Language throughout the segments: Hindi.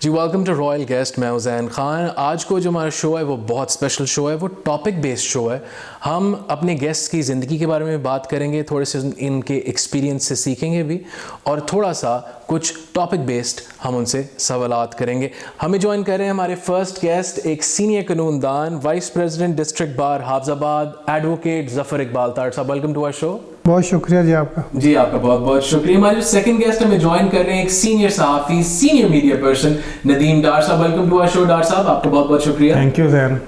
Ji welcome to royal guest. मैं हुसैन खान। आज को जो हमारा शो है वो बहुत स्पेशल शो है, वो टॉपिक बेस्ड शो है। हम अपने गेस्ट की ज़िंदगी के बारे में बात करेंगे, थोड़े से इनके एक्सपीरियंस से सीखेंगे भी, और थोड़ा सा कुछ टॉपिक बेस्ड हम उनसे सवालात करेंगे। हमें ज्वाइन कर रहे हैं हमारे फर्स्ट गेस्ट, एक सीनियर कानूनदान, vice president district bar Hafizabad, advocate Zafar Iqbal Tar साहब। Welcome to our show. बहुत शुक्रिया जी आपका। जी आपका बहुत बहुत शुक्रिया। हमारे सेकंड गेस्ट हमें ज्वाइन कर रहे हैं एक सीनियर सहाफ़ी, senior media person, Nadeem Dar साहब। Welcome to our show Dar साहब, आपका बहुत बहुत शुक्रिया। Thank you Jain.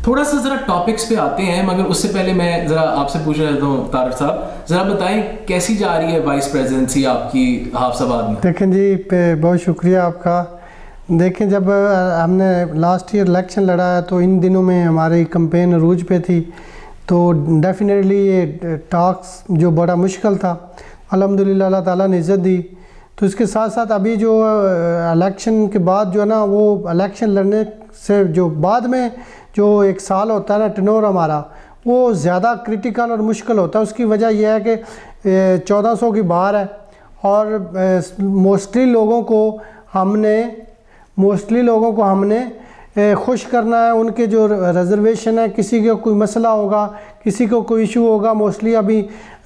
थोड़ा सा जरा टॉपिक्स पे आते हैं, मगर उससे पहले मैं जरा आपसे पूछना चाहता हूँ तारक साहब, जरा बताएं कैसी जा रही है वाइस प्रेसिडेंसी आपकी हाफिजाबाद में। देखें जी, बहुत शुक्रिया आपका। देखें, जब हमने लास्ट ईयर इलेक्शन लड़ा है तो इन दिनों में हमारी कैंपेन अरूज पे थी, तो डेफिनेटली ये टास्क जो बड़ा मुश्किल था, अल्हम्दुलिल्लाह अल्लाह ताला ने इज़्ज़त दी। तो इसके साथ साथ अभी जो इलेक्शन के बाद जो है ना, वो इलेक्शन लड़ने से जो बाद में जो एक साल होता है ना टेन्योर हमारा, वो ज़्यादा क्रिटिकल और मुश्किल होता है। उसकी वजह यह है कि 1400 की बार है और मोस्टली लोगों को हमने खुश करना है। उनके जो रिजर्वेशन है, किसी का कोई मसला होगा, किसी को कोई इशू होगा, मोस्टली अभी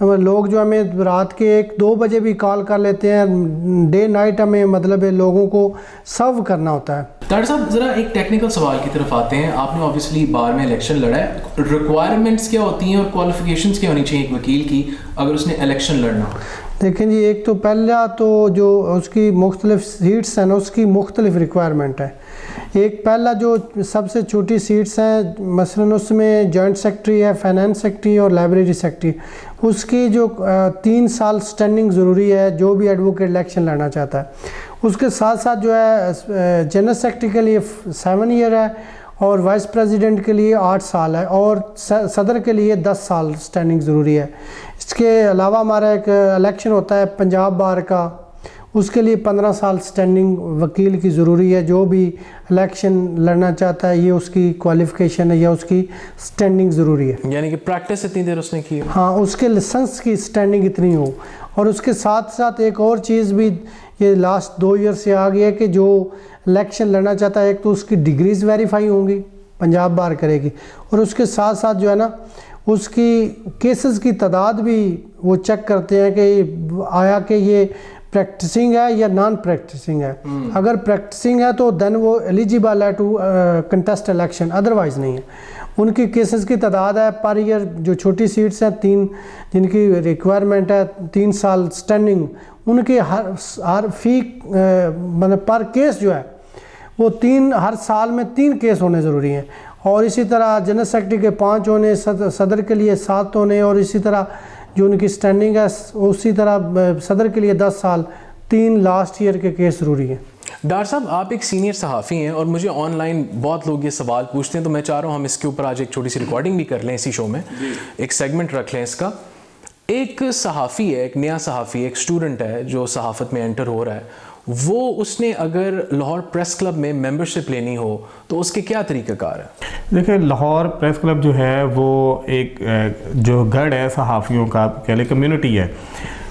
लोग जो हमें रात के 1-2 बजे भी कॉल कर लेते हैं। डे नाइट हमें मतलब लोगों को सर्व करना होता है। तार साहब, ज़रा एक टेक्निकल सवाल की तरफ आते हैं। आपने ऑब्वियसली बार में इलेक्शन लड़ा है, रिक्वायरमेंट्स क्या होती हैं और क्वालिफिकेशंस क्या होनी चाहिए एक वकील की अगर उसने इलेक्शन लड़ना हो? देखें जी, एक तो पहला तो जो उसकी मुख्तलिफ सीट्स हैं ना, उसकी मुख्तलिफ रिक्वायरमेंट है। एक पहला जो सबसे छोटी सीट्स हैं, मसलन उसमें जॉइंट सेक्रेटरी है, फाइनेंस सेक्रेटरी और लाइब्रेरी सेक्रेटरी, उसकी जो 3 साल स्टैंडिंग ज़रूरी है जो भी एडवोकेट इलेक्शन लड़ना चाहता है। उसके साथ साथ जो है जनरल सेक्रेटरी के लिए 7 ईयर है और वाइस प्रेसिडेंट के लिए 8 साल है और सदर के लिए 10 साल स्टैंडिंग ज़रूरी है। इसके अलावा हमारा एक इलेक्शन होता है पंजाब बार का, उसके लिए 15 साल स्टैंडिंग वकील की ज़रूरी है। जो भी इलेक्शन लड़ना चाहता है, ये उसकी क्वालिफ़िकेशन है या उसकी स्टैंडिंग ज़रूरी है। यानी कि प्रैक्टिस इतनी देर उसने की है। हाँ, उसके लाइसेंस की स्टैंडिंग इतनी हो। और उसके साथ साथ एक और चीज़ भी ये लास्ट 2 ईयर से आ गई है कि जो इलेक्शन लड़ना चाहता है, एक तो उसकी डिग्रीज़ वेरीफाई होंगी, पंजाब बार करेगी, और उसके साथ साथ जो है ना उसकी केसेस की तादाद भी वो चेक करते हैं कि आया कि ये प्रैक्टिसिंग है या नॉन प्रैक्टिसिंग है। अगर प्रैक्टिसिंग है तो देन वो एलिजिबल है टू कंटेस्ट इलेक्शन, अदरवाइज़ नहीं है। उनकी केसेस की तादाद है पर ईयर, जो छोटी सीट्स हैं 3 जिनकी रिक्वायरमेंट है 3 साल स्टैंडिंग, उनके हर फी मतलब पर केस जो है वो हर साल में 3 केस होने ज़रूरी हैं। और इसी तरह जनरल सेक्रेटरी के 5 होने, सदर के लिए 7 होने, और इसी तरह जो उनकी स्टैंडिंग है उसी तरह सदर के लिए 10 साल, 3 लास्ट ईयर के केस ज़रूरी हैं। डार साहब, आप एक सीनियर सहाफ़ी हैं और मुझे ऑनलाइन बहुत लोग ये सवाल पूछते हैं, तो मैं चाह रहा हूँ हम इसके ऊपर आज एक छोटी सी रिकॉर्डिंग भी कर लें इसी शो में, एक सेगमेंट रख लें इसका। एक सहाफ़ी है, एक नया सहाफ़ी, एक स्टूडेंट है जो सहाफ़त में एंटर हो रहा है, वो उसने अगर लाहौर प्रेस क्लब में मेंबरशिप लेनी हो तो उसके क्या तरीक़ाकार है? देखिए, लाहौर प्रेस क्लब जो है वो एक जो गढ़ है सहाफ़ियों का, कह लें कम्युनिटी है।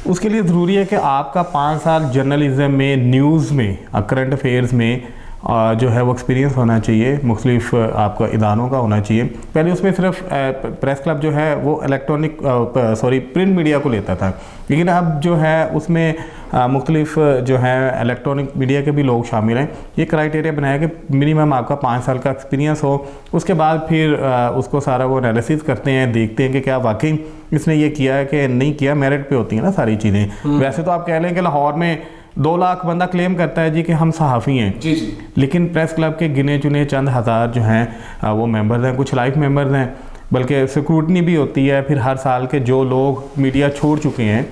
उसके लिए ज़रूरी है कि आपका 5 साल जर्नलिज़म में, न्यूज़ में, करंट अफेयर्स में जो है वो एक्सपीरियंस होना चाहिए, मुख्तलिफ आपका इदारों का होना चाहिए। पहले उसमें सिर्फ प्रेस क्लब जो है वो प्रिंट मीडिया को लेता था, लेकिन अब जो है उसमें मुख्तलिफ जो है इलेक्ट्रॉनिक मीडिया के भी लोग शामिल हैं। ये क्राइटेरिया बनाया कि मिनिमम आपका 5 साल का एक्सपीरियंस हो। उसके बाद फिर उसको सारा वो एनालिसिस करते हैं, देखते हैं कि क्या वाकई इसने ये किया है कि नहीं किया। मेरिट पे होती है ना सारी चीज़ें। वैसे तो आप कह लें कि लाहौर में 2 लाख बंदा क्लेम करता है जी कि हम सहाफ़ी हैं, जी जी, लेकिन प्रेस क्लब के गिने चुने चंद हज़ार जो हैं वो मेंबर्स हैं, कुछ लाइफ मेंबर्स हैं, बल्कि स्क्रूटनी भी होती है। फिर हर साल के जो लोग मीडिया छोड़ चुके हैं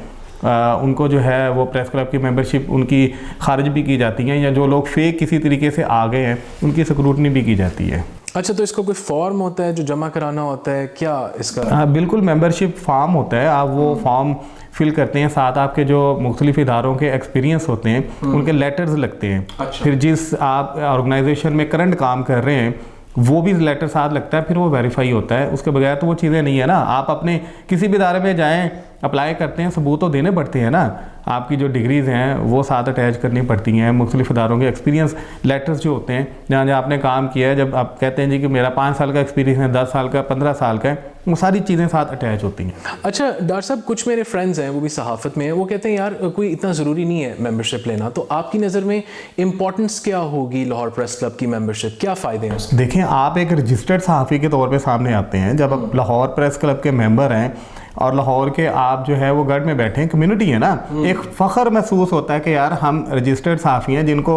उनको जो है वो प्रेस क्लब की मेंबरशिप उनकी खारिज भी की जाती है, या जो लोग फेक किसी तरीके से आ गए हैं उनकी स्क्रूटनी भी की जाती है। अच्छा, तो इसका कोई फॉर्म होता है जो जमा कराना होता है क्या इसका? हाँ बिल्कुल, मेंबरशिप फॉर्म होता है। आप वो फॉर्म फिल करते हैं, साथ आपके जो मुख्तलिफ इदारों के एक्सपीरियंस होते हैं उनके लेटर्स लगते हैं। अच्छा। फिर जिस आप ऑर्गेनाइजेशन में करंट काम कर रहे हैं वो भी लेटर साथ लगता है, फिर वो वेरीफाई होता है। उसके बगैर तो वो चीज़ें नहीं है ना। आप अपने किसी भी इदारे में जाएं, अप्लाई करते हैं, सबूत तो देने पड़ते हैं ना। आपकी जो डिग्रीज़ हैं वो साथ अटैच करनी पड़ती हैं। मुख्तलिफ इदारों के एक्सपीरियंस लेटर्स जो होते हैं जहाँ जहाँ आपने काम किया है, जब आप कहते हैं जी कि मेरा 5 साल का एक्सपीरियंस है, 10 साल का, 15 साल का है, वो सारी चीज़ें साथ अटैच होती हैं। अच्छा डॉक्टर साहब, कुछ मेरे फ्रेंड्स हैं वो भी सहाफ़त में हैं, वो कहते हैं यार कोई इतना ज़रूरी नहीं है मेंबरशिप लेना, तो आपकी नज़र में इंपॉर्टेंस क्या होगी लाहौर प्रेस क्लब की मेंबरशिप, क्या फ़ायदे हैं उसके? देखें, आप एक रजिस्टर्ड सहाफ़ी के तौर पे सामने आते हैं जब आप लाहौर प्रेस क्लब के मेंबर हैं और लाहौर के आप जो है वो गढ़ में बैठे हैं, कम्युनिटी है ना, एक फ़ख्र महसूस होता है कि यार हम रजिस्टर्ड सहाफ़ी हैं जिनको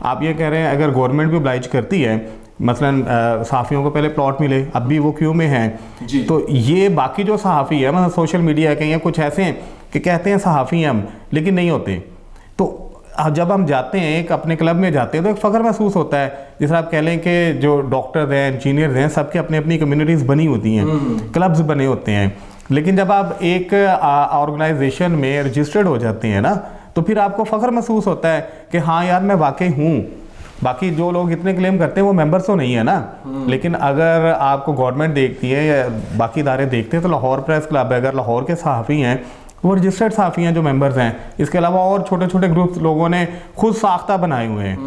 आप ये कह रहे हैं अगर गवर्नमेंट भी oblige करती है, मसलन सहाफ़ियों को पहले प्लॉट मिले, अब भी वो क्यों में हैं, तो ये बाकी जो सहाफ़ी है मतलब सोशल मीडिया के या कुछ ऐसे हैं कि कहते हैं सहाफ़ी हैं हम, लेकिन नहीं होते। तो जब हम जाते हैं एक अपने क्लब में जाते हैं तो एक फ़ख्र महसूस होता है, जिस आप कह लें कि जो डॉक्टर्स हैं, इंजीनियर्स हैं, सबके अपनी अपनी कम्युनिटीज़ बनी होती हैं, क्लब्स बने होते हैं। लेकिन जब आप एक ऑर्गेनाइजेशन में रजिस्टर्ड हो जाते हैं ना, तो फिर आपको फ़ख्र महसूस होता है कि हाँ यार मैं वाकई हूँ। बाकी जो लोग इतने क्लेम करते हैं वो मेंबर्स तो नहीं है ना, लेकिन अगर आपको गवर्नमेंट देखती है या बाकी इदारे देखते हैं तो लाहौर प्रेस क्लब है, अगर लाहौर के सहाफ़ी हैं वो रजिस्टर्ड सहाफ़ी हैं जो मेंबर्स हैं, इसके अलावा और छोटे छोटे ग्रुप्स लोगों ने खुद साख्ता बनाए हुए हैं,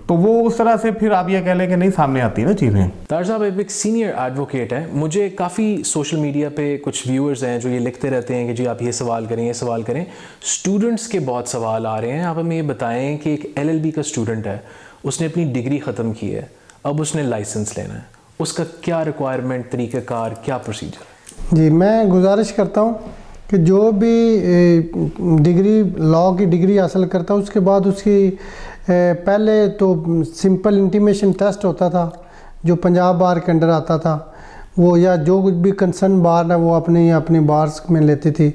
तो वो उस तरह से फिर आप ये कह लें कि नहीं सामने आती ना चीज़ें। तार साहब एक सीनियर एडवोकेट है, मुझे काफ़ी सोशल मीडिया पे कुछ व्यूअर्स हैं जो ये लिखते रहते हैं कि जी आप ये सवाल करें, ये सवाल करें। स्टूडेंट्स के बहुत सवाल आ रहे हैं, आप हमें ये बताएं कि एक LLB का स्टूडेंट है, उसने अपनी डिग्री ख़त्म की है, अब उसने लाइसेंस लेना है, उसका क्या रिक्वायरमेंट, तरीक़ाकार, क्या प्रोसीजर है? जी, मैं गुजारिश करता हूँ कि जो भी डिग्री लॉ की डिग्री हासिल करता है उसके बाद उसकी पहले तो सिंपल इंटीमेशन टेस्ट होता था जो पंजाब बार के अंडर आता था, वो या जो कुछ भी कंसर्न बार है वो अपनी बार्स में लेती थी।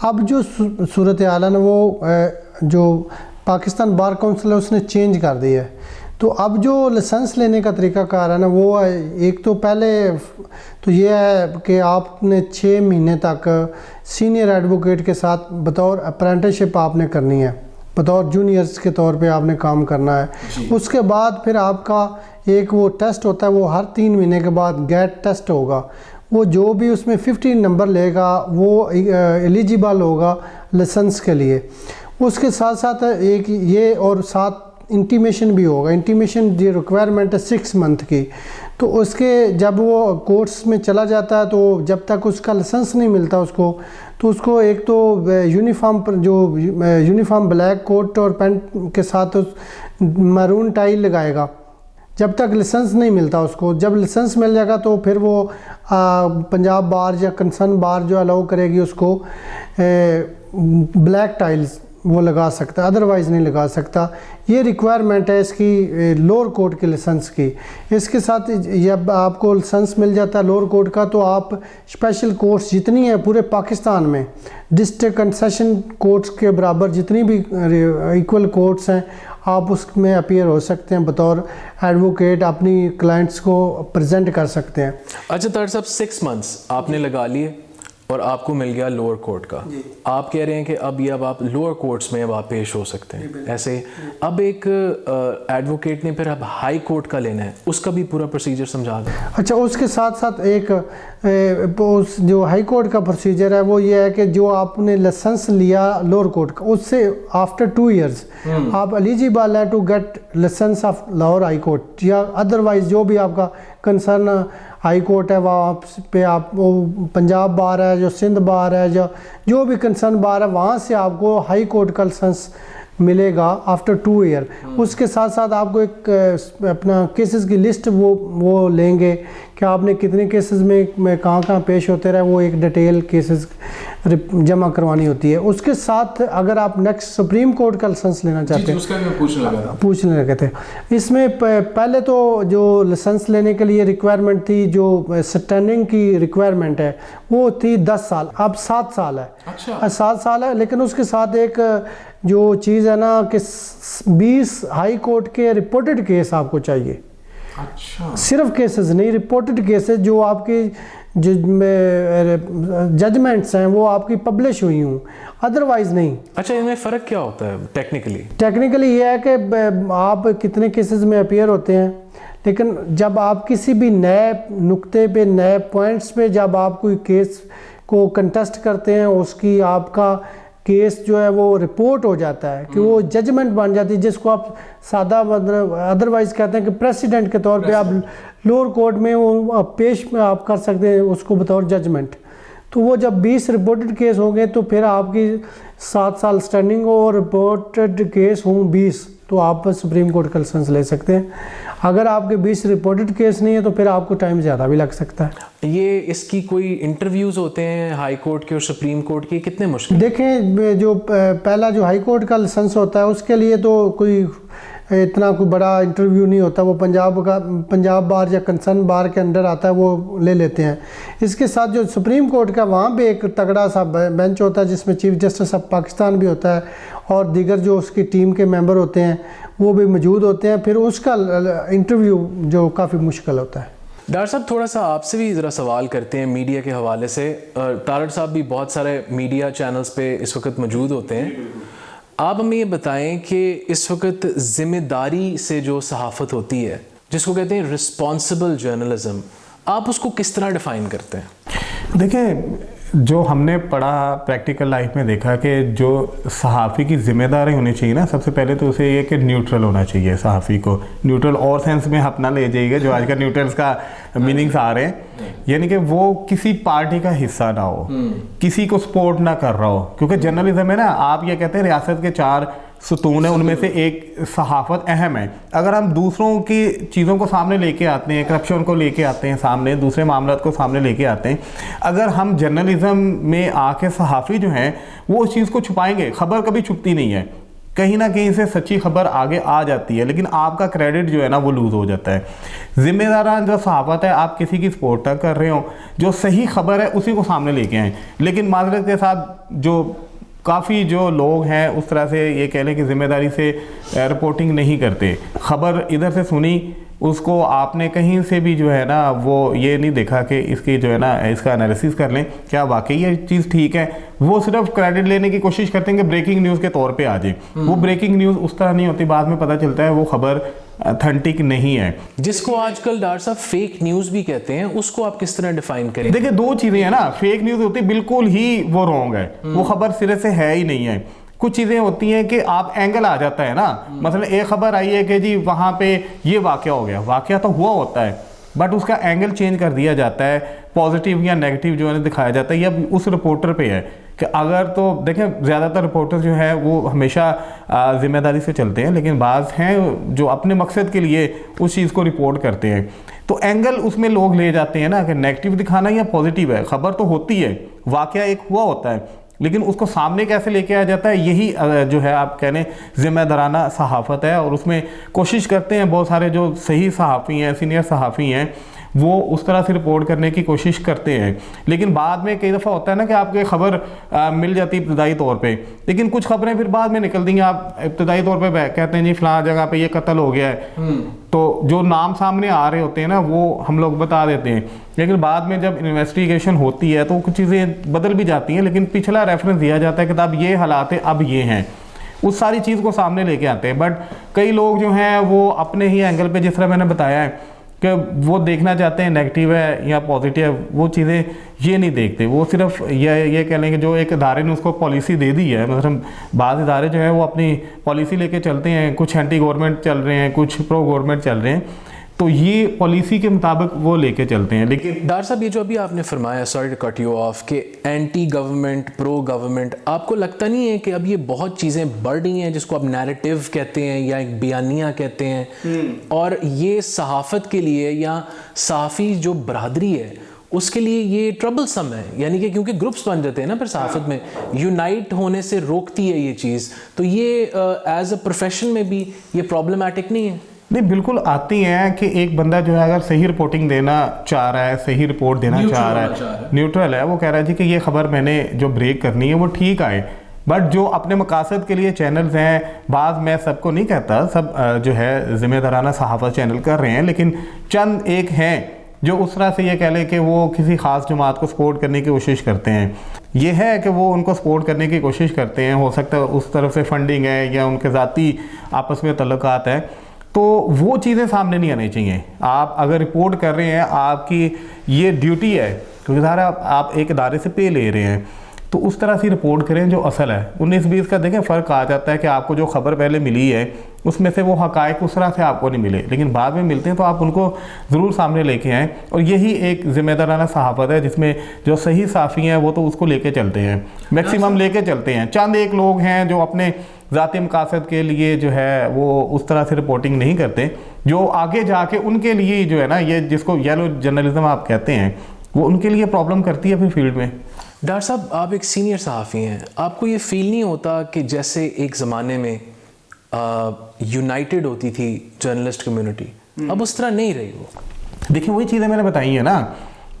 अब जो सूरत हाल है ना वो जो पाकिस्तान बार काउंसिल है उसने चेंज कर दी है। तो अब जो लाइसेंस लेने का तरीक़ाकार है ना वो एक तो पहले तो ये है कि आपने 6 महीने तक सीनियर एडवोकेट के साथ बतौर अप्रेंटिसशिप आपने करनी है, बतौर जूनियर्स के तौर पे आपने काम करना है। उसके बाद फिर आपका एक वो टेस्ट होता है, वो हर 3 महीने के बाद गेट टेस्ट होगा, वो जो भी उसमें 15 नंबर लेगा वो एलिजिबल होगा लाइसेंस के लिए। उसके साथ साथ एक ये और साथ इंटीमेशन भी होगा। इंटीमेशन ये रिक्वायरमेंट है 6 मंथ की, तो उसके जब वो कोर्स में चला जाता है तो जब तक उसका लाइसेंस नहीं मिलता उसको, तो उसको एक तो यूनिफॉर्म पर जो यूनिफॉर्म ब्लैक कोट और पैंट के साथ उस मैरून टाई लगाएगा जब तक लाइसेंस नहीं मिलता उसको। जब लाइसेंस मिल जाएगा तो फिर वो पंजाब बार या कंसर्न बार जो अलाउ करेगी उसको ब्लैक टाइल्स वो लगा सकता है, अदरवाइज़ नहीं लगा सकता। ये रिक्वायरमेंट है इसकी लोअर कोर्ट के लाइसेंस की। इसके साथ जब आपको लाइसेंस मिल जाता है लोअर कोर्ट का तो आप स्पेशल कोर्ट्स जितनी हैं पूरे पाकिस्तान में, डिस्ट्रिक्ट एंड सेशन कोर्ट्स के बराबर जितनी भी इक्वल कोर्ट्स हैं आप उसमें अपीयर हो सकते हैं, बतौर एडवोकेट अपनी क्लाइंट्स को प्रेजेंट कर सकते हैं। अच्छा तार साहब, 6 मंथ्स आपने लगा लिए और आपको मिल गया लोअर कोर्ट का, आप कह रहे हैं कि अब आप लोअर कोर्ट्स में अब आप पेश हो सकते हैं। ऐसे अब एक एडवोकेट ने फिर अब हाई कोर्ट का लेना है, उसका भी पूरा प्रोसीजर समझा दें। अच्छा, उसके साथ साथ एक उस जो हाई कोर्ट का प्रोसीजर है वो ये है कि जो आपने लाइसेंस लिया लोअर कोर्ट का, उससे आफ्टर 2 इयर्स आप एलिजिबल है to get licence of Lahore high court, या अदरवाइज जो भी आपका कंसर्न हाई कोर्ट है वहाँ पे आप वो पंजाब बार है, जो सिंध बार है, जो भी कंसर्न बार है वहाँ से आपको हाई कोर्ट का लाइसेंस मिलेगा आफ्टर 2 ईयर। उसके साथ साथ आपको एक अपना केसेस की लिस्ट वो लेंगे कि आपने कितने केसेस में कहाँ पेश होते रहे, वो एक डिटेल केसेस जमा करवानी होती है। उसके साथ अगर आप नेक्स्ट सुप्रीम कोर्ट का लाइसेंस लेना चाहते हैं, उसका मैं पूछने लगे थे। इसमें पहले तो जो लाइसेंस लेने के लिए रिक्वायरमेंट थी, जो स्टैंडिंग की रिक्वायरमेंट है वो थी 10 साल, अब 7 साल है। अच्छा। 7 साल है, लेकिन उसके साथ एक जो चीज़ है ना कि 20 हाई कोर्ट के रिपोर्टेड केस आपको चाहिए। अच्छा। सिर्फ केसेस नहीं, रिपोर्टेड केसेस जो आपकी जजमेंट्स हैं वो आपकी पब्लिश हुई हूँ, अदरवाइज नहीं। अच्छा, इनमें फ़र्क क्या होता है टेक्निकली? टेक्निकली ये है कि आप कितने केसेस में अपीयर होते हैं, लेकिन जब आप किसी भी नए नुक्ते पे, नए पॉइंट्स पे जब आप कोई केस को कंटेस्ट करते हैं, उसकी आपका केस जो है वो रिपोर्ट हो जाता है कि वो जजमेंट बन जाती है, जिसको आप सादा मतलब अदरवाइज कहते हैं कि प्रेसिडेंट के तौर पे आप लोअर कोर्ट में वो पेश में आप कर सकते हैं उसको बतौर जजमेंट। तो वो जब 20 रिपोर्टेड केस होंगे तो फिर आपकी 7 साल स्टैंडिंग हो और रिपोर्टेड केस हों 20, तो आप सुप्रीम कोर्ट का लाइसेंस ले सकते हैं। अगर आपके 20 रिपोर्टेड केस नहीं है तो फिर आपको टाइम ज़्यादा भी लग सकता है। ये इसकी कोई इंटरव्यूज़ होते हैं हाई कोर्ट के और सुप्रीम कोर्ट के, कितने मुश्किल? देखें, जो पहला जो हाई कोर्ट का लाइसेंस होता है उसके लिए तो कोई इतना कोई बड़ा इंटरव्यू नहीं होता, वो पंजाब बार या कंसर्न बार के अंडर आता है, वो ले लेते हैं। इसके साथ जो सुप्रीम कोर्ट का वहाँ पे एक तगड़ा सा बेंच होता है जिसमें चीफ जस्टिस ऑफ पाकिस्तान भी होता है और दीगर जो उसकी टीम के मेंबर होते हैं वो भी मौजूद होते हैं। फिर उसका इंटरव्यू जो काफ़ी मुश्किल होता है। डॉक्टर साहब थोड़ा सा आपसे भी ज़रा सवाल करते हैं मीडिया के हवाले से। तारड़ साहब भी बहुत सारे मीडिया चैनल्स पे इस वक्त मौजूद होते हैं। आप हमें ये बताएं कि इस वक्त ज़िम्मेदारी से जो सहाफ़त होती है, जिसको कहते हैं रिस्पॉन्सिबल जर्नलिज्म, आप उसको किस तरह डिफ़ाइन करते हैं? देखें, जो हमने पढ़ा प्रैक्टिकल लाइफ में देखा कि जो सहाफ़ी की जिम्मेदारी होनी चाहिए ना, सबसे पहले तो उसे ये कि न्यूट्रल होना चाहिए सहाफ़ी को। न्यूट्रल और सेंस में अपना ले जाइएगा, जो आजकल न्यूट्रल्स का मीनिंग्स आ रहे हैं, यानी कि वो किसी पार्टी का हिस्सा ना हो, किसी को सपोर्ट ना कर रहा हो। क्योंकि जर्नलिज्म में ना, आप ये कहते हैं रियासत के 4 सुतून है, उनमें से एक सहाफ़त अहम है। अगर हम दूसरों की चीज़ों को सामने लेके आते हैं, करप्शन को लेके आते हैं सामने, दूसरे मामलों को सामने लेके आते हैं, अगर हम जर्नलिज्म में आके सहाफ़ी जो हैं वो उस चीज़ को छुपाएंगे, खबर कभी छुपती नहीं है, कहीं ना कहीं से सच्ची खबर आगे आ जाती है, लेकिन आपका क्रेडिट जो है ना वो लूज़ हो जाता है। जिम्मेदारान जो सहाफ़त है, आप किसी की सपोर्ट तक कर रहे हो, जो सही खबर है उसी को सामने लेके आएँ। लेकिन माजरत के साथ जो काफ़ी जो लोग हैं उस तरह से ये कह लें कि ज़िम्मेदारी से रिपोर्टिंग नहीं करते, खबर इधर से सुनी, उसको आपने कहीं से भी जो है ना वो ये नहीं देखा कि इसकी जो है ना इसका एनालिसिस कर लें क्या वाकई ये चीज़ ठीक है। वो सिर्फ क्रेडिट लेने की कोशिश करते हैं कि ब्रेकिंग न्यूज़ के तौर पे आ जाए। वो ब्रेकिंग न्यूज़ उस तरह नहीं होती, बाद में पता चलता है वो खबर ऑथेंटिक नहीं है, जिसको आजकल डॉक्टर साहब फेक न्यूज़ भी कहते हैं। उसको आप किस तरह डिफाइन करें? देखिए, 2 चीज़ें हैं ना, फेक न्यूज़ होती है बिल्कुल ही वो रॉन्ग है, वो खबर सिरे से है ही नहीं है। कुछ चीज़ें होती हैं कि आप एंगल आ जाता है ना, मतलब एक खबर आई है कि जी वहाँ पे ये वाक़या हो गया, वाक़या तो हुआ होता है बट उसका एंगल चेंज कर दिया जाता है, पॉजिटिव या नेगेटिव जो है दिखाया जाता है, या उस रिपोर्टर पे है कि अगर तो देखें ज़्यादातर रिपोर्टर जो है वो हमेशा ज़िम्मेदारी से चलते हैं, लेकिन बाज़ हैं जो अपने मकसद के लिए उस चीज़ को रिपोर्ट करते हैं, तो एंगल उसमें लोग ले जाते हैं ना कि नेगेटिव दिखाना या पॉजिटिव है। खबर तो होती है, वाक़या एक हुआ होता है, लेकिन उसको सामने कैसे लेके आ जाता है, यही जो है आप कह लें ज़िम्मेदाराना सहाफ़त है। और उसमें कोशिश करते हैं बहुत सारे जो सही सहाफ़ी हैं, सीनियर सहाफ़ी हैं, वो उस तरह से रिपोर्ट करने की कोशिश करते हैं। लेकिन बाद में कई दफ़ा होता है ना कि आपको खबर मिल जाती है इब्तदाई तौर पे, लेकिन कुछ खबरें फिर बाद में निकल दी। आप इब्तदाई तौर पे कहते हैं जी फ़लाँ जगह पे ये कत्ल हो गया है, तो जो नाम सामने आ रहे होते हैं ना वो हम लोग बता देते हैं, लेकिन बाद में जब इन्वेस्टिगेशन होती है तो कुछ चीज़ें बदल भी जाती हैं, लेकिन पिछला रेफरेंस दिया जाता है कि अब ये हालात है, अब ये हैं, उस सारी चीज़ को सामने लेके आते हैं। बट कई लोग जो हैं वो अपने ही एंगल पे, जिस तरह मैंने बताया है कि वो देखना चाहते हैं नेगेटिव है या पॉजिटिव है, वो चीज़ें ये नहीं देखते। वो सिर्फ ये कह लें कि जो एक इदारे ने उसको पॉलिसी दे दी है, मतलब बाज़ इदारे जो हैं वो अपनी पॉलिसी लेके चलते हैं, कुछ एंटी गवर्नमेंट चल रहे हैं, कुछ प्रो गवर्नमेंट चल रहे हैं, तो ये पॉलिसी के मुताबिक वो लेके चलते हैं। लेकिन डॉक्टर साहब ये जो अभी आपने फरमाया, sorry to cut you off, कि एंटी गवर्नमेंट प्रो गवर्नमेंट, आपको लगता नहीं है कि अब ये बहुत चीज़ें बढ़ रही हैं जिसको आप नैरेटिव कहते हैं या एक बयानिया कहते हैं, और ये सहाफ़त के लिए या सहाफ़ी जो बरादरी है उसके लिए ये ट्रबलसम है, यानी कि क्योंकि ग्रुप्स बन जाते हैं ना फिर सहाफ़त में, यूनाइट होने से रोकती है ये चीज़, तो ये एज अ प्रोफेशन में भी ये प्रॉब्लमेटिक नहीं है? नहीं, बिल्कुल आती हैं कि एक बंदा जो है अगर सही रिपोर्टिंग देना चाह रहा है, सही रिपोर्ट देना चाह रहा है, न्यूट्रल है, वो कह रहा है जी कि ये खबर मैंने जो ब्रेक करनी है वो ठीक आए, बट जो अपने मकासद के लिए चैनल्स हैं, बाज़ मैं सबको नहीं कहता, सब जो है ज़िम्मेदाराना सहाफ़त चैनल कर रहे हैं, लेकिन चंद एक हैं जो उस तरह से ये कह लें कि वो किसी ख़ास जमात को सपोर्ट करने की कोशिश करते हैं। ये है कि वो उनको सपोर्ट करने की कोशिश करते हैं, हो सकता है उस तरफ से फंडिंग है या उनके ज़ाती आपस में तल्लुकात है, तो वो चीज़ें सामने नहीं आनी चाहिए। आप अगर रिपोर्ट कर रहे हैं, आपकी ये ड्यूटी है, क्योंकि सारा आप एक इदारे से पे ले रहे हैं, तो उस तरह से रिपोर्ट करें जो असल है। 19-20 का देखें फ़र्क आ जाता है कि आपको जो खबर पहले मिली है उसमें से वो हक़ाइक़ उस तरह से आपको नहीं मिले, लेकिन बाद में मिलते हैं तो आप उनको ज़रूर सामने लेके आएँ। और यही एक ज़िम्मेदाराना सहाफ़त है जिसमें जो सही साफ़ी हैं वो तो उसको लेके चलते हैं, मैक्सिमम लेके चलते हैं। चंद एक लोग हैं जो अपने ज़ाती मकासद के लिए जो है वो उस तरह से रिपोर्टिंग नहीं करते, जो आगे जाके उनके लिए जो है ना, ये जिसको येलो जर्नलिज्म आप कहते हैं, वो उनके लिए प्रॉब्लम करती है फिर फील्ड में। डॉक्टर साहब, आप एक सीनियर सहाफ़ी हैं, आपको ये फील नहीं होता कि जैसे एक ज़माने में यूनाइटेड होती थी जर्नलिस्ट कम्युनिटी, अब उस तरह नहीं रही वो? देखिए वही चीज़ें मैंने बताई है ना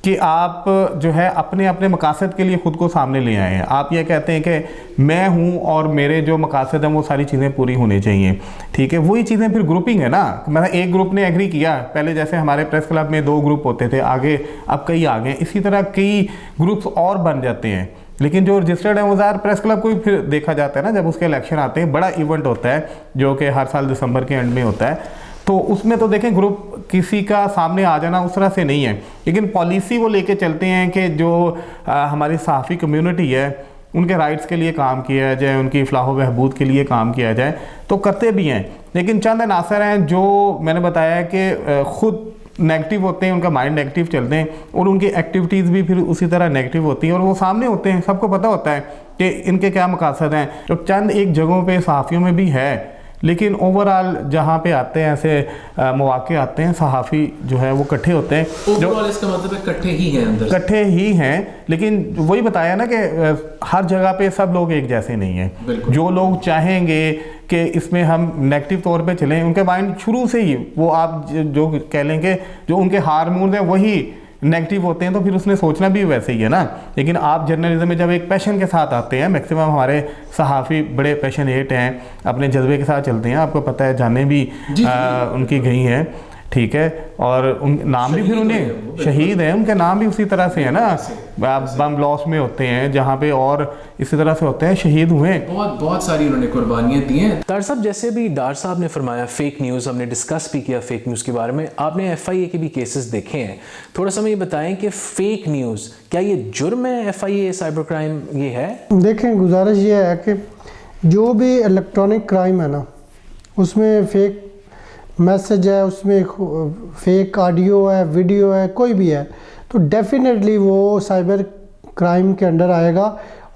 कि आप जो है अपने अपने मकासद के लिए ख़ुद को सामने ले आए हैं। आप ये कहते हैं कि मैं हूँ और मेरे जो मकासद हैं वो सारी चीज़ें पूरी होनी चाहिए, ठीक है। वही चीज़ें फिर ग्रुपिंग है ना, मतलब एक ग्रुप ने एग्री किया, पहले जैसे हमारे प्रेस क्लब में 2 ग्रुप होते थे, आगे अब कई आ गए, इसी तरह कई ग्रुप्स और बन जाते हैं। लेकिन जो रजिस्टर्ड है वो ज़ाहिर प्रेस क्लब को भी फिर देखा जाता है ना, जब उसके इलेक्शन आते हैं, बड़ा इवेंट होता है जो कि हर साल दिसंबर के एंड में होता है, तो उसमें तो देखें ग्रुप किसी का सामने आ जाना उस तरह से नहीं है, लेकिन पॉलिसी वो लेके चलते हैं कि जो हमारी सहाफ़ी कम्युनिटी है उनके राइट्स के लिए काम किया जाए, उनकी फलाह व बहबूद के लिए काम किया जाए, तो करते भी हैं। लेकिन चंद अनासर हैं जो मैंने बताया कि ख़ुद नेगेटिव होते हैं, उनका माइंड नेगेटिव चलते हैं और उनकी एक्टिविटीज़ भी फिर उसी तरह नेगेटिव होती हैं और वो सामने होते हैं, सबको पता होता है कि इनके क्या मकासद हैं। तो चंद एक जगहों पे सहाफ़ियों में भी है, लेकिन ओवरऑल जहाँ पे आते हैं ऐसे मौके आते हैं, सहाफ़ी जो है वो इकट्ठे होते हैं, जो इसका मतलब है इकट्ठे ही हैं, अंदर इकट्ठे ही हैं। लेकिन वही बताया ना कि हर जगह पे सब लोग एक जैसे नहीं हैं। जो लोग चाहेंगे कि इसमें हम नेगेटिव तौर पे चलें, उनके माइंड शुरू से ही वो आप जो कह लेंगे जो उनके हार्मोन हैं वही नेगेटिव होते हैं, तो फिर उसने सोचना भी वैसे ही है ना। लेकिन आप जर्नलिज्म में जब एक पैशन के साथ आते हैं, मैक्सिमम हमारे सहाफ़ी बड़े पैशनेट हैं, अपने जज्बे के साथ चलते हैं, आपको पता है जाने भी उनकी गई हैं, ठीक है, और उन नाम भी फिर उन्हें शहीद हैं, उनके नाम भी उसी तरह से है ना, बम ब्लास्ट में होते हैं जहाँ पे और इसी तरह से होते हैं, शहीद हुए, बहुत सारी उन्होंने कुर्बानियाँ दी हैं। डॉक्टर साहब, जैसे भी डॉक्टर साहब ने फरमाया फेक न्यूज़, हमने डिस्कस भी किया फेक न्यूज़ के बारे में, आपने FIA के भी केसेस देखे हैं, थोड़ा सा ये बताएं कि फेक न्यूज़ क्या ये जुर्म है, FIA साइबर क्राइम ये है? देखें, गुजारिश ये है कि जो भी इलेक्ट्रॉनिक क्राइम है ना, उसमें फेक मैसेज है, उसमें फेक ऑडियो है, वीडियो है, कोई भी है, तो डेफिनेटली वो साइबर क्राइम के अंडर आएगा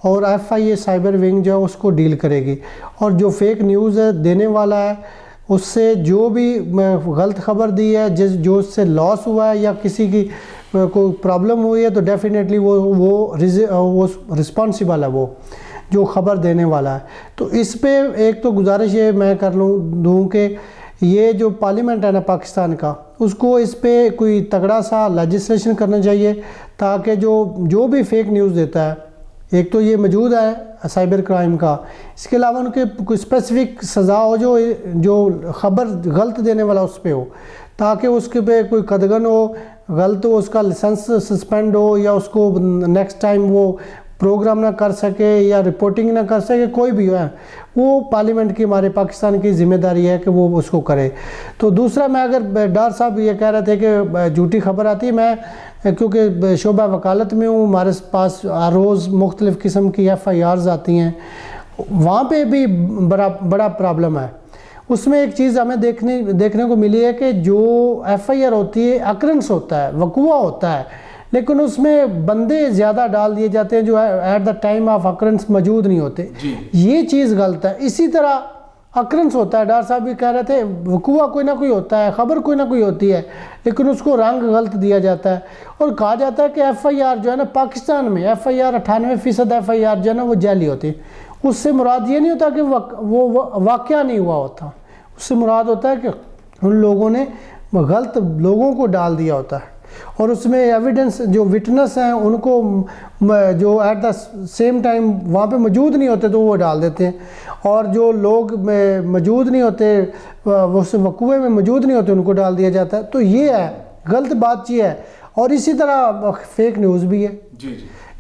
और FIA साइबर विंग जो है उसको डील करेगी। और जो फेक न्यूज़ है देने वाला है, उससे जो भी गलत खबर दी है, जो उससे लॉस हुआ है या किसी की कोई प्रॉब्लम हुई है, तो डेफिनेटली वो रिस्पॉन्सिबल है, वो जो खबर देने वाला है। तो इस पे एक तो गुजारिश ये मैं कर दूँ कि ये जो पार्लियामेंट है ना पाकिस्तान का, उसको इस पे कोई तगड़ा सा लेजिस्लेशन करना चाहिए, ताकि जो भी फेक न्यूज़ देता है, एक तो ये मौजूद है साइबर क्राइम का, इसके अलावा उनके कोई स्पेसिफिक सज़ा हो जो ख़बर गलत देने वाला उस पर हो, ताकि उसके पे कोई कदगन हो, गलत हो, उसका लाइसेंस सस्पेंड हो या उसको नेक्स्ट टाइम वो प्रोग्राम ना कर सके या रिपोर्टिंग ना कर सके, कोई भी है, वो पार्लियामेंट की, हमारे पाकिस्तान की ज़िम्मेदारी है कि वो उसको करे। तो दूसरा, मैं अगर डॉक्टर साहब ये कह रहे थे कि झूठी खबर आती है, मैं क्योंकि शोबा वकालत में हूँ, हमारे पास रोज़ मुख्तलिफ़ किस्म की FIRs आती हैं, वहाँ पे भी बड़ा प्रॉब्लम है। उसमें एक चीज़ हमें देखने को मिली है कि जो FIR होती है, अकरेंस होता है, वकूआ होता है, लेकिन उसमें बंदे ज़्यादा डाल दिए जाते हैं जो at the time of occurrence मौजूद नहीं होते। ये चीज़ गलत है। इसी तरह अकरेंस होता है, डॉक्टर साहब भी कह रहे थे, वकूआ कोई ना कोई होता है, ख़बर कोई ना कोई होती है, लेकिन उसको रंग गलत दिया जाता है और कहा जाता है कि FIR जो है ना, पाकिस्तान में FIR 98% FIR जो है ना वो जाली होती है। उससे मुराद ये नहीं होता कि वो वाक़या नहीं हुआ होता, उससे मुराद होता है कि उन लोगों ने गलत लोगों को डाल दिया होता है और उसमें एविडेंस जो विटनेस हैं उनको जो एट द सेम टाइम वहाँ पे मौजूद नहीं होते तो वो डाल देते हैं, और जो लोग मौजूद नहीं होते, उस वकूए में मौजूद नहीं होते, उनको डाल दिया जाता है। तो ये है, गलत बात ये है। और इसी तरह फेक न्यूज़ भी है।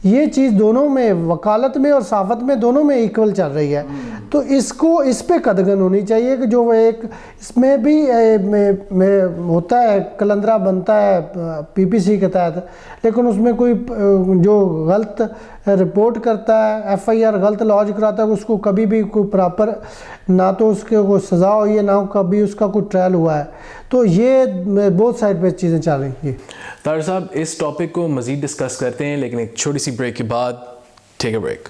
ये चीज़ दोनों में, वकालत में और सहाफ़त में, दोनों में इक्वल चल रही है। तो इस पे कदगन होनी चाहिए कि जो एक इसमें भी में होता है, कलंदरा बनता है PPC के तहत, लेकिन उसमें कोई जो गलत रिपोर्ट करता है, FIR गलत लॉज कराता है, उसको कभी भी कोई प्रॉपर ना तो उसके कोई सज़ा हुई है ना कभी उसका कोई ट्रायल हुआ है। तो ये बहुत साइड पे चीज़ें चल रही हैं। तारिक साहब, इस टॉपिक को मज़ीद डिस्कस करते हैं, लेकिन एक छोटी सी ब्रेक के बाद। Take a break.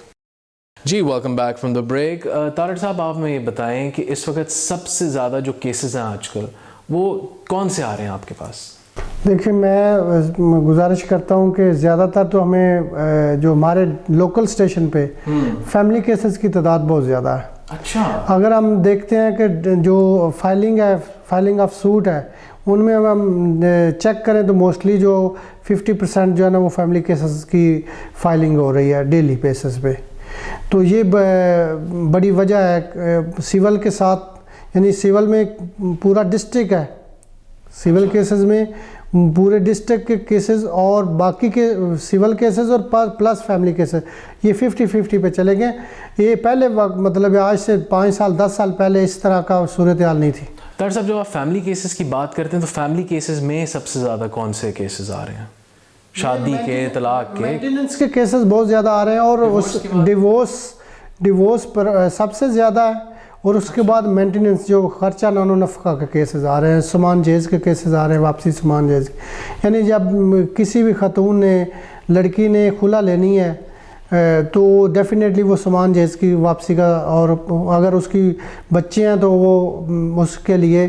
जी, welcome back from the break. Tariq साहब, आप हमें ये बताएं कि इस वक्त सबसे ज़्यादा जो केसेस हैं आजकल, वो कौन से आ रहे हैं आपके पास? देखिए, मैं गुजारिश करता हूँ कि ज़्यादातर तो हमें जो हमारे लोकल स्टेशन पे फैमिली केसेस की तादाद बहुत ज़्यादा है। अच्छा। अगर हम देखते हैं कि जो फाइलिंग ऑफ सूट है, उनमें हम चेक करें तो मोस्टली जो 50% जो है ना वो फैमिली केसेस की फाइलिंग हो रही है डेली बेसिस पे। तो ये बड़ी वजह है सिविल के साथ, यानी सिविल में पूरा डिस्ट्रिक्ट है, सिविल केसेस में पूरे डिस्ट्रिक्ट के केसेस और बाकी के सिविल केसेस और प्लस फैमिली केसेस, ये 50-50 पे चले गए। ये पहले मतलब आज से 5 साल 10 साल पहले इस तरह का सूरत हाल नहीं थी। तारिक साहब, जब आप फैमिली केसेस की बात करते हैं तो फैमिली केसेस में सबसे ज़्यादा कौन से केसेस आ रहे हैं? शादी के, तलाक के? मेंटेनेंस के केसेस बहुत ज़्यादा आ रहे हैं, और उस डिवोर्स पर सबसे ज़्यादा है, और उसके बाद मेंटेनेंस जो खर्चा नानो नफ़का के केसेस आ रहे हैं, सामान जेज के केसेस आ रहे हैं, वापसी सामान जेज। यानी जब किसी भी खतून ने, लड़की ने खुला लेनी है तो डेफिनेटली वो सामान जेज की वापसी का, और अगर उसकी बच्चे हैं तो वो उसके लिए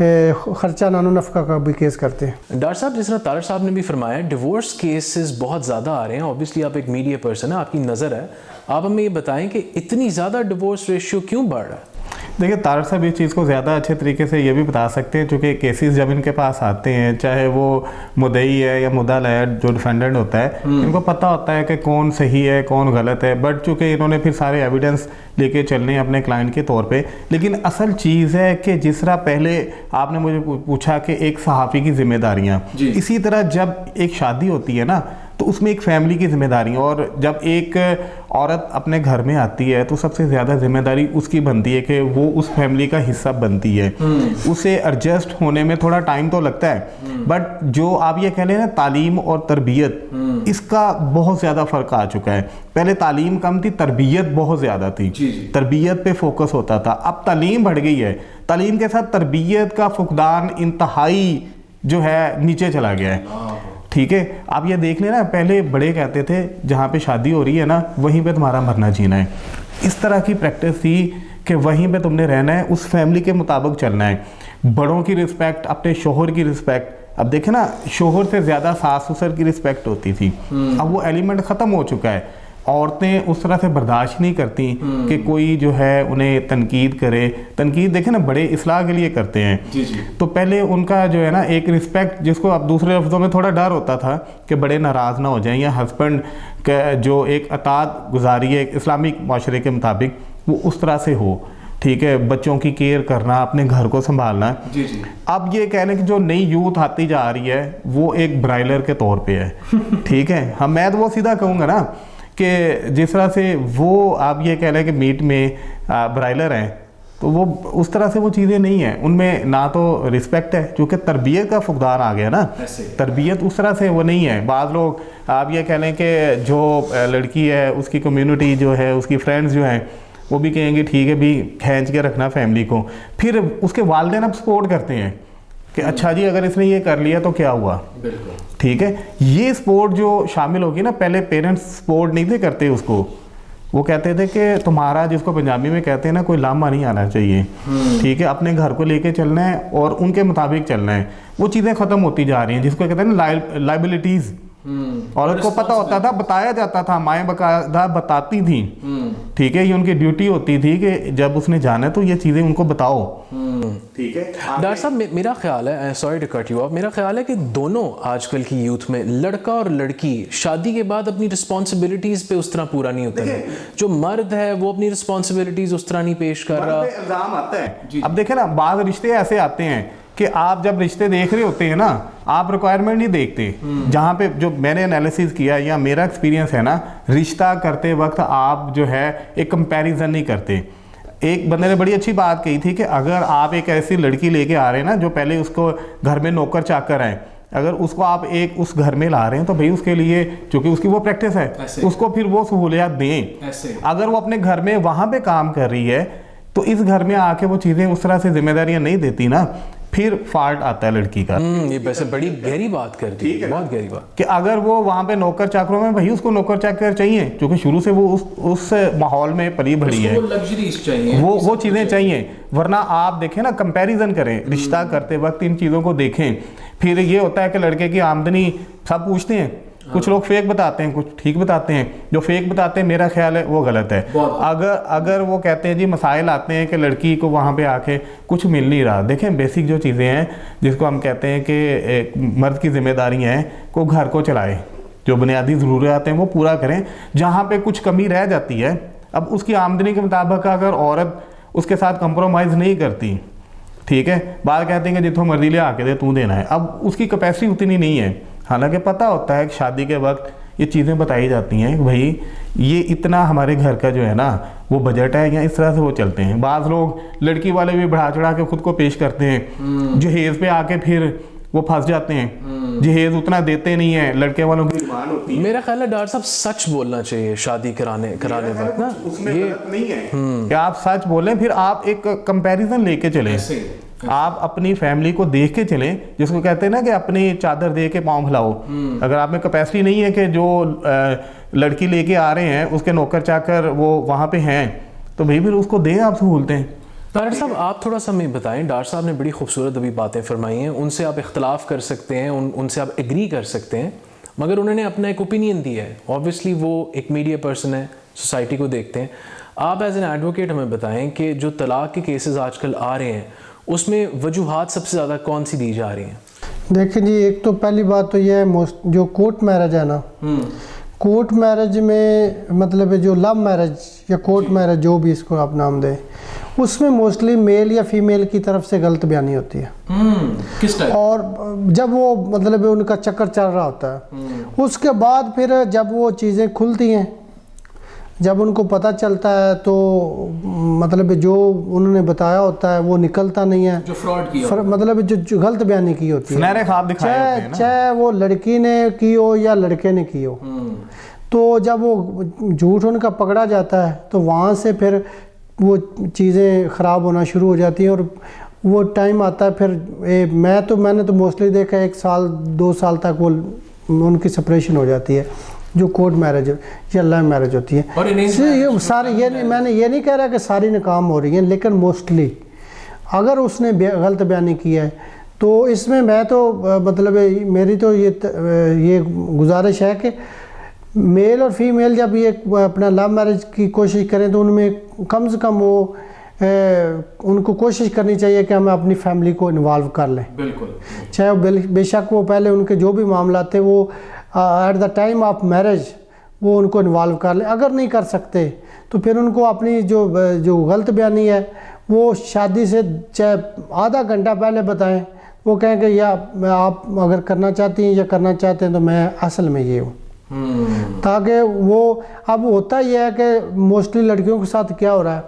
खर्चा नानो नफ़का का भी केस करते हैं। डॉक्टर साहब, जिस तरह तारिक साहब ने भी फरमाया, डिवोर्स केसेस बहुत ज़्यादा आ रहे हैं। ऑब्वियसली आप एक मीडिया पर्सन है, आपकी नज़र है, आप हमें ये बताएं कि इतनी ज़्यादा डिवोर्स रेशियो क्यों बढ़ रहा है? देखिए, तारिक साहब इस चीज़ को ज़्यादा अच्छे तरीके से ये भी बता सकते हैं, चूँकि केसेस जब इनके पास आते हैं, चाहे वो मुद्दई है या मुद्दल है, जो डिफेंडेंट होता है, इनको पता होता है कि कौन सही है कौन गलत है, बट चूँकि इन्होंने फिर सारे एविडेंस लेके चलने हैं अपने क्लाइंट के तौर पे। लेकिन असल चीज़ है कि जिस तरह पहले आपने मुझे पूछा कि एक सहाफ़ी की जिम्मेदारियाँ, इसी तरह जब एक शादी होती है ना तो उसमें एक फैमिली की जिम्मेदारी है, और जब एक औरत अपने घर में आती है तो सबसे ज़्यादा जिम्मेदारी उसकी बनती है कि वो उस फैमिली का हिस्सा बनती है। उसे एडजस्ट होने में थोड़ा टाइम तो लगता है, बट जो आप ये कह लें ना तालीम और तरबियत, इसका बहुत ज़्यादा फ़र्क आ चुका है। पहले तालीम कम थी, तरबियत बहुत ज़्यादा थी, तरबियत पे फोकस होता था। अब तालीम बढ़ गई है, तालीम के साथ तरबियत का फुकदान इंतहाई जो है नीचे चला गया है। ठीक है, आप ये देख लेना, पहले बड़े कहते थे जहाँ पे शादी हो रही है ना वहीं पे तुम्हारा मरना जीना है। इस तरह की प्रैक्टिस थी कि वहीं पे तुमने रहना है, उस फैमिली के मुताबिक चलना है। बड़ों की रिस्पेक्ट, अपने शोहर की रिस्पेक्ट। अब देखे ना, शोहर से ज़्यादा सास ससुर की रिस्पेक्ट होती थी। अब वो एलिमेंट ख़त्म हो चुका है। औरतें उस तरह से बर्दाश्त नहीं करती कि कोई जो है उन्हें तनकीद करे। तनकीद देखे ना, बड़े इस्लाह के लिए करते हैं। तो पहले उनका जो है ना एक रिस्पेक्ट, जिसको अब दूसरे लफ्ज़ों में थोड़ा डर होता था कि बड़े नाराज़ ना हो जाएं, या हस्बैंड का जो एक अतात गुजारी है इस्लामिक माशरे के मुताबिक वो उस तरह से हो। ठीक है, बच्चों की केयर करना, अपने घर को संभालना। अब ये कहने की जो नई यूथ आती जा रही है वो एक ब्राइलर के तौर पे है। ठीक है, हम मैं तो वो सीधा कहूँगा ना कि जिस तरह से वो आप ये कह रहे हैं कि मीट में ब्राइलर हैं, तो वो उस तरह से वो चीज़ें नहीं हैं। उनमें ना तो रिस्पेक्ट है, क्योंकि तरबियत का फुकदान आ गया ना, तरबियत उस तरह से वो नहीं है। बाद लोग आप ये कह लें कि जो लड़की है उसकी कम्युनिटी जो है, उसकी फ्रेंड्स जो हैं, वो भी कहेंगे ठीक है भी खींच के रखना फैमिली को। फिर उसके वालिदैन अब सपोर्ट करते हैं कि अच्छा जी अगर इसने ये कर लिया तो क्या हुआ। ठीक है, ये सपोर्ट जो शामिल होगी ना, पहले पेरेंट्स सपोर्ट नहीं थे करते उसको। वो कहते थे कि तुम्हारा, जिसको पंजाबी में कहते हैं ना, कोई लामा नहीं आना चाहिए। ठीक है, अपने घर को लेके चलना है और उनके मुताबिक चलना है। वो चीज़ें ख़त्म होती जा रही हैं, जिसको कहते हैं ना लाइबिलिटीज़। औरत को पता होता था, बताया जाता था, माएँ बकायदा बताती थी। ठीक है, ये उनकी ड्यूटी होती थी कि जब उसने जाना है तो ये चीज़ें उनको बताओ। ठीक है डॉक्टर साहब, मेरा ख्याल है, sorry to cut you off, मेरा ख्याल है कि दोनों आजकल की यूथ में, लड़का और लड़की शादी के बाद अपनी रिस्पॉन्सिबिलिटीज पे उस तरह पूरा नहीं होता है। जो मर्द है वो अपनी रिस्पॉन्सिबिलिटीज उस तरह नहीं पेश कर रहा। इल्जाम आता है। अब देखे ना, बाद रिश्ते ऐसे आते हैं कि आप जब रिश्ते देख रहे होते हैं ना, आप रिक्वायरमेंट नहीं देखते। जहाँ पे जो मैंने एनालिसिस किया या मेरा एक्सपीरियंस है ना, रिश्ता करते वक्त आप जो है एक कंपैरिजन नहीं करते। एक बंदे ने बड़ी अच्छी बात कही थी कि अगर आप एक ऐसी लड़की लेके आ रहे हैं ना जो पहले उसको घर में नौकर चाकर है, अगर उसको आप एक उस घर में ला रहे हैं तो भाई उसके लिए, क्योंकि उसकी वो प्रैक्टिस है, उसको फिर वो सहूलियत दें। अगर वो अपने घर में वहाँ पे काम कर रही है तो इस घर में आके वो चीज़ें उस तरह से जिम्मेदारियां नहीं देती ना, फिर फॉल्ट आता है लड़की का। ये वैसे बड़ी गहरी बात कर दी, बहुत गहरी बात। कि अगर वो वहाँ पे नौकर चाकरों में, भाई उसको नौकर चाकर चाहिए क्योंकि शुरू से वो उस माहौल में पली बढ़ी है, लग्जरीज चाहिए, वो चीज़ें चाहिए। वरना आप देखें ना, कंपैरिजन करें रिश्ता करते वक्त, इन चीज़ों को देखें। फिर ये होता है कि लड़के की आमदनी सब पूछते हैं, कुछ लोग फेक बताते हैं, कुछ ठीक बताते हैं। जो फेक बताते हैं मेरा ख्याल है वो गलत है। अगर वो कहते हैं जी मसाइल आते हैं कि लड़की को वहाँ पे आके कुछ मिल नहीं रहा, देखें बेसिक जो चीज़ें हैं जिसको हम कहते हैं कि मर्द की जिम्मेदारी हैं को घर को चलाए, जो बुनियादी ज़रूरियात हैं वो पूरा करें। जहाँ पे कुछ कमी रह जाती है, अब उसकी आमदनी के मुताबिक अगर औरत उसके साथ कंप्रोमाइज़ नहीं करती, ठीक है, बात कहते हैं कि जितों मर्जी ले आके दे तू देना है, अब उसकी कैपेसिटी उतनी नहीं है। हालांकि पता होता है कि शादी के वक्त ये चीज़ें बताई जाती हैं कि भाई ये इतना हमारे घर का जो है ना वो बजट है, या इस तरह से वो चलते हैं। बाज़ लोग लड़की वाले भी बढ़ा चढ़ा के खुद को पेश करते हैं, जहेज़ पे आके फिर वो फंस जाते हैं, जहेज़ उतना देते नहीं है, लड़के वालों की डिमांड होती है। मेरा ख्याल है डॉक्टर साहब सच बोलना चाहिए शादी कराने वक्त ना, उसमें गलत नहीं है कि आप सच बोलें, फिर आप एक कंपैरिजन लेके चलें, आप अपनी फैमिली को देख के चलें, जिसको कहते हैं ना कि अपनी चादर दे के पाँव हिलाओ। अगर आप में कैपेसिटी नहीं है कि जो लड़की लेके आ रहे हैं उसके नौकर चाकर वो वहाँ पे हैं, तो भाई फिर उसको दें आप सहूलतें। डॉक्टर साहब आप थोड़ा सा हमें बताएं, डॉक्टर साहब ने बड़ी खूबसूरत अभी बातें फरमाई हैं, उनसे आप इख्तलाफ कर सकते हैं, उनसे आप एग्री कर सकते हैं, मगर उन्होंने अपना एक ओपिनियन दिया है। ऑब्वियसली वो एक मीडिया पर्सन है, सोसाइटी को देखते हैं। आप एज एन एडवोकेट हमें बताएं कि जो तलाक के केसेस आजकल आ रहे हैं उसमें वजूहात सबसे ज़्यादा कौन सी दी जा रही हैं? देखिए जी, एक तो पहली बात तो ये है जो कोर्ट मैरिज है ना, कोर्ट मैरिज में मतलब जो लव मैरिज या कोर्ट मैरिज जो भी इसको आप नाम दें, उसमें मोस्टली मेल या फीमेल की तरफ से गलत बयानी होती है। किस टाइप? और जब वो मतलब उनका चक्कर चल रहा होता है, उसके बाद फिर जब वो चीज़ें खुलती हैं, जब उनको पता चलता है तो मतलब जो उन्होंने बताया होता है वो निकलता नहीं है, जो फ्रॉड किया मतलब जो गलत बयानी की होती है, चाहे वो लड़की ने की हो या लड़के ने की हो। तो जब वो झूठ उनका पकड़ा जाता है तो वहाँ से फिर वो चीज़ें ख़राब होना शुरू हो जाती हैं, और वो टाइम आता है फिर मैंने तो मोस्टली देखा 1 साल 2 साल तक वो उनकी सेपरेशन हो जाती है, जो कोर्ट मैरिज या लव मैरिज होती है। और ये सारे मैंने ये नहीं कह रहा कि सारी नाकाम हो रही हैं, लेकिन मोस्टली अगर उसने गलत बयानी किया है तो इसमें मैं तो मतलब मेरी तो ये गुजारिश है कि मेल और फीमेल जब ये अपना लव मैरिज की कोशिश करें तो उनमें कम से कम वो उनको कोशिश करनी चाहिए कि हम अपनी फैमिली को इन्वॉल्व कर लें। बिल्कुल, चाहे बेशक वो पहले उनके जो भी मामला थे वो at the time of marriage वो उनको इन्वॉल्व कर ले। अगर नहीं कर सकते तो फिर उनको अपनी जो गलत बयानी है वो शादी से चाहे आधा घंटा पहले बताएं, वो कहें कि या आप अगर करना चाहती हैं या करना चाहते हैं तो मैं असल में ये हूँ, ताकि वो अब होता ही है कि मोस्टली लड़कियों के साथ क्या हो रहा है,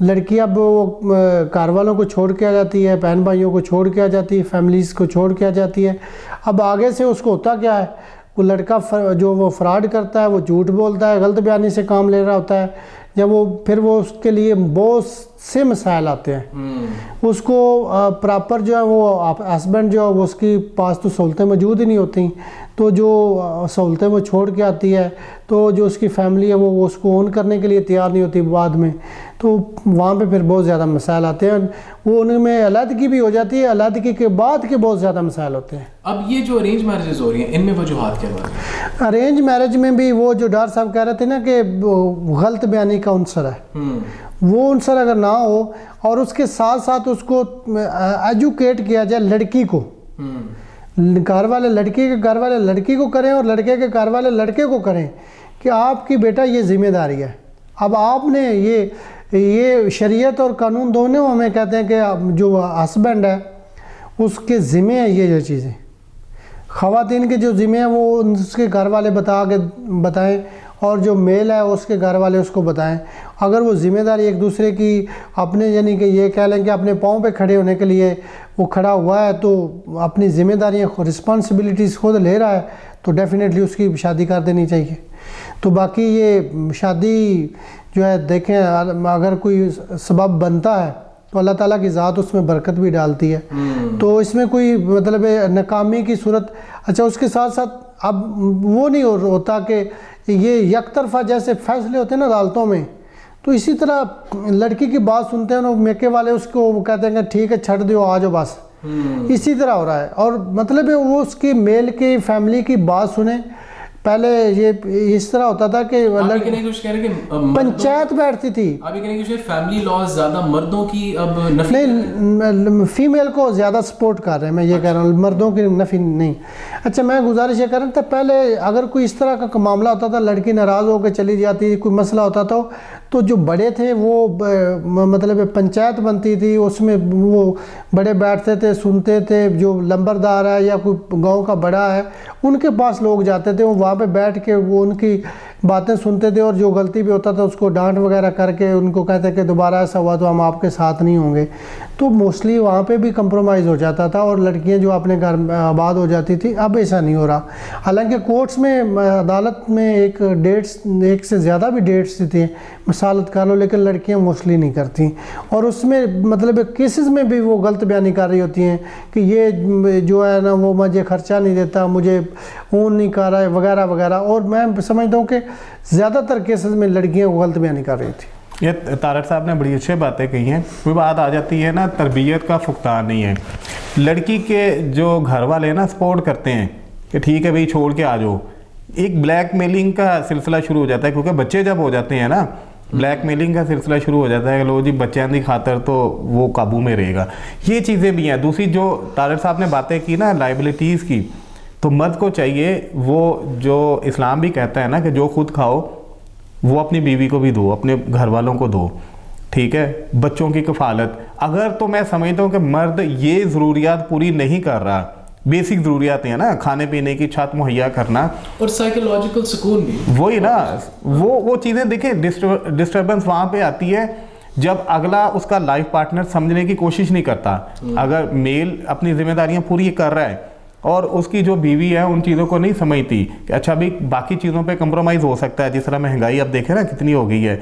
लड़की अब वो घर वालों को छोड़ के आ जाती है, बहन भाइयों को छोड़ के आ जाती है, फैमिलीज़ को छोड़ के आ जाती है। अब आगे से उसको होता क्या है, वो लड़का जो वो फ्रॉड करता है, वो झूठ बोलता है, गलत बयानी से काम ले रहा होता है। जब वो उसके लिए बहुत से मसाइल आते हैं, उसको प्रॉपर जो है वो हस्बैंड जो है वो उसके पास तो सहूलतें मौजूद ही नहीं होती, तो जो सहूलतें वो छोड़ के आती है तो जो उसकी फैमिली है वो उसको ओन करने के लिए तैयार नहीं होती बाद में, तो वहाँ पे फिर बहुत ज़्यादा मसाइल आते हैं। वो उनमें अलहदगी भी हो जाती है, अलहदगी के बाद के बहुत ज़्यादा मसाइल होते हैं। अब ये जो अरेंज मैरिजेस हो रही हैं इनमें वजूहात क्या बात है? अरेंज मैरिज में भी वो जो डॉक्टर साहब कह रहे थे ना कि गलत बयानी का उनसर है, वो उनसर अगर ना हो और उसके साथ साथ उसको एजुकेट किया जाए लड़की को, घर वाले लड़की के घर वाले लड़की को करें और लड़के के घर वाले लड़के को करें कि आपकी बेटा ये जिम्मेदारी है। अब आपने ये शरीयत और कानून दोनों हमें कहते हैं कि जो हस्बैंड है उसके ज़िम्मे है ये जो चीज़ें, ख़वातीन के जो ज़िम्मे हैं वो उसके घर वाले बताएं और जो मेल है उसके घर वाले उसको बताएं, अगर वो जिम्मेदारी एक दूसरे की अपने यानी कि ये कह लें कि अपने पाँव पे खड़े होने के लिए वो खड़ा हुआ है, तो अपनी जिम्मेदारियाँ रिस्पॉन्सिबिलिटीज़ खुद ले रहा है, तो डेफिनेटली उसकी शादी कर देनी चाहिए। तो बाकी ये शादी जो है देखें, अगर कोई सबब बनता है तो अल्लाह ताला की ज़ात उसमें बरकत भी डालती है। तो इसमें कोई मतलब नाकामी की सूरत, अच्छा उसके साथ साथ अब वो नहीं होता कि ये यकतरफा जैसे फैसले होते हैं ना अदालतों में, तो इसी तरह लड़की की बात सुनते हैं ना मेके वाले, उसको वो कहते हैं कि ठीक है छੱਡ दो आ जाओ बस, इसी तरह हो रहा है। और मतलब वो उसकी मेल की फैमिली की बात सुने। पहले ये इस तरह होता था कि पंचायत बैठती थी, अभी कहने की फैमिली लॉज ज्यादा मर्दों की अब नहीं, फीमेल को ज़्यादा सपोर्ट कर रहे हैं, मैं ये कह रहा हूँ, मर्दों की नफ़ी नहीं। अच्छा मैं गुजारिश ये कर रहा था, पहले अगर कोई इस तरह का मामला होता था, लड़की नाराज़ होकर चली जाती, कोई मसला होता था, तो जो बड़े थे वो मतलब पंचायत बनती थी, उसमें वो बड़े बैठते थे, सुनते थे, जो लंबरदार है या कोई गांव का बड़ा है उनके पास लोग जाते थे, वो वहाँ पे बैठ के वो उनकी बातें सुनते थे, और जो गलती भी होता था उसको डांट वगैरह करके उनको कहते कि दोबारा ऐसा हुआ तो हम आपके साथ नहीं होंगे। तो मोस्टली वहाँ पे भी कंप्रोमाइज़ हो जाता था और लड़कियाँ जो अपने घर में आबाद हो जाती थी। अब ऐसा नहीं हो रहा, हालांकि कोर्ट्स में अदालत में एक से ज़्यादा भी डेट्स देती हैं मिसालत कर लो, लेकिन लड़कियाँ मोस्टली नहीं करती, और उसमें मतलब केसेस में भी वो गलत बयानी कर रही होती हैं कि ये जो है ना वो मुझे खर्चा नहीं देता, मुझे ऊन नहीं कर रहा है वगैरह वगैरह। और मैं समझता हूँ कि ज़्यादातर केसेस में लड़कियाँ गलत बयानी कर रही थी। ये तारक साहब ने बड़ी अच्छी बातें कही हैं। कोई बात आ जाती है ना, तरबियत का फुकदान नहीं है। लड़की के जो घर वाले ना सपोर्ट करते हैं कि ठीक है भाई छोड़ के आ जाओ, एक ब्लैकमेलिंग का सिलसिला शुरू हो जाता है, क्योंकि बच्चे जब हो जाते हैं ना ब्लैकमेलिंग का सिलसिला शुरू हो जाता है, लो जी बच्चों की खातर तो वो काबू में रहेगा। ये चीज़ें भी हैं। दूसरी जो तारक साहब ने बातें की ना लाइबिलिटीज़ की, तो मर्द को चाहिए वो जो इस्लाम भी कहता है ना कि जो खुद खाओ वो अपनी बीवी को भी दो, अपने घर वालों को दो, ठीक है, बच्चों की कफालत। अगर तो मैं समझता हूँ कि मर्द ये ज़रूरियात पूरी नहीं कर रहा, बेसिक ज़रूरियात हैं ना, खाने पीने की छत मुहैया करना और साइकोलॉजिकल सुकून भी, वही ना, वो चीज़ें देखें, डिस्टर्बेंस वहाँ पे आती है जब अगला उसका लाइफ पार्टनर समझने की कोशिश नहीं करता। अगर मेल अपनी जिम्मेदारियाँ पूरी कर रहा है और उसकी जो बीवी है उन चीज़ों को नहीं समझती कि अच्छा भी बाकी चीज़ों पे कंप्रोमाइज़ हो सकता है, जिस तरह महंगाई अब देखें ना कितनी हो गई है,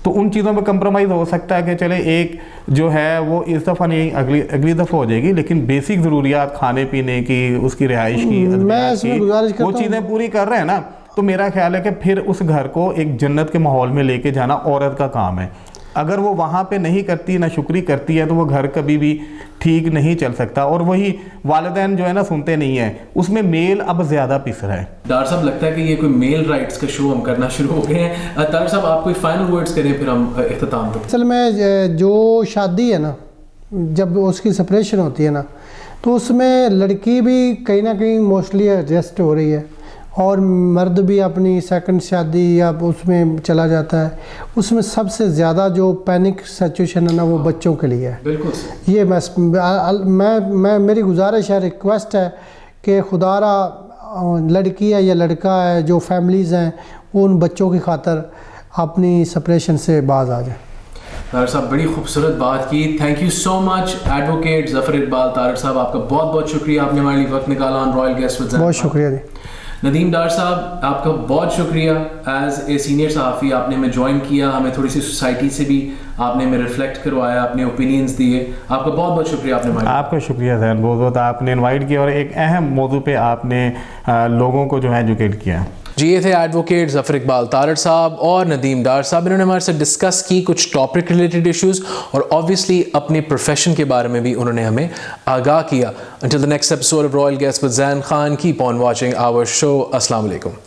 तो उन चीज़ों पे कंप्रोमाइज़ हो सकता है कि चले एक जो है वो इस दफ़ा नहीं अगली दफ़ा हो जाएगी, लेकिन बेसिक ज़रूरियात खाने पीने की, उसकी रिहाइश की, वो चीज़ें पूरी कर रहे हैं ना, तो मेरा ख्याल है कि फिर उस घर को एक जन्नत के माहौल में लेके जाना औरत का काम है। अगर वो वहाँ पे नहीं करती, ना शुक्री करती है, तो वो घर कभी भी ठीक नहीं चल सकता। और वही वालिदैन जो है ना सुनते नहीं है, उसमें मेल अब ज़्यादा पिस रहा है। डॉक्टर साहब लगता है कि ये कोई मेल राइट्स का शो हम करना शुरू हो गए हैं। तारक साहब आप कोई फाइनल वर्ड्स करें फिर हम इख्तिताम करें। असल में जो शादी है ना, जब उसकी सेपरेशन होती है ना, तो उसमें लड़की भी कहीं ना कहीं मोस्टली एडजस्ट हो रही है और मर्द भी अपनी सेकंड शादी या उसमें चला जाता है। उसमें सबसे ज़्यादा जो पैनिक सिचुएशन है ना वो बच्चों के लिए है। बिल्कुल ये मैं मेरी गुजारिश है, रिक्वेस्ट है कि खुदारा लड़की है या लड़का है, जो फैमिलीज़ हैं वो उन बच्चों की खातर अपनी सेपरेशन से बाज आ जाए। तारक साहब बड़ी खूबसूरत बात की, thank you so much advocate Zafar Iqbal. Tariq साहब आपका बहुत बहुत शुक्रिया, आपने हमारे लिए वक्त निकाला ऑन रॉयल गेस्ट विद। बहुत शुक्रिया जी। नदीम डार साहब आपका बहुत शुक्रिया, एज ए सीनियर सहाफ़ी आपने हमें ज्वाइन किया, हमें थोड़ी सी सोसाइटी से भी आपने हमें रिफ्लेक्ट करवाया, अपने ओपिनियंस दिए, आपका बहुत बहुत शुक्रिया। आपका शुक्रिया जैन, बहुत बहुत आपने इनवाइट किया और एक अहम मौजू पे आपने लोगों को जो है एजुकेट किया। जी ये थे एडवोकेट ज़फ़र इकबाल तारड़ साहब और नदीम डार साहब। इन्होंने हमारे साथ डिस्कस की कुछ टॉपिक रिलेटेड इश्यूज़ और ऑब्वियसली अपने प्रोफेशन के बारे में भी उन्होंने हमें आगाह किया। Until the next episode of Royal Guests with Zain Khan, keep on watching our show. Assalamu alaikum.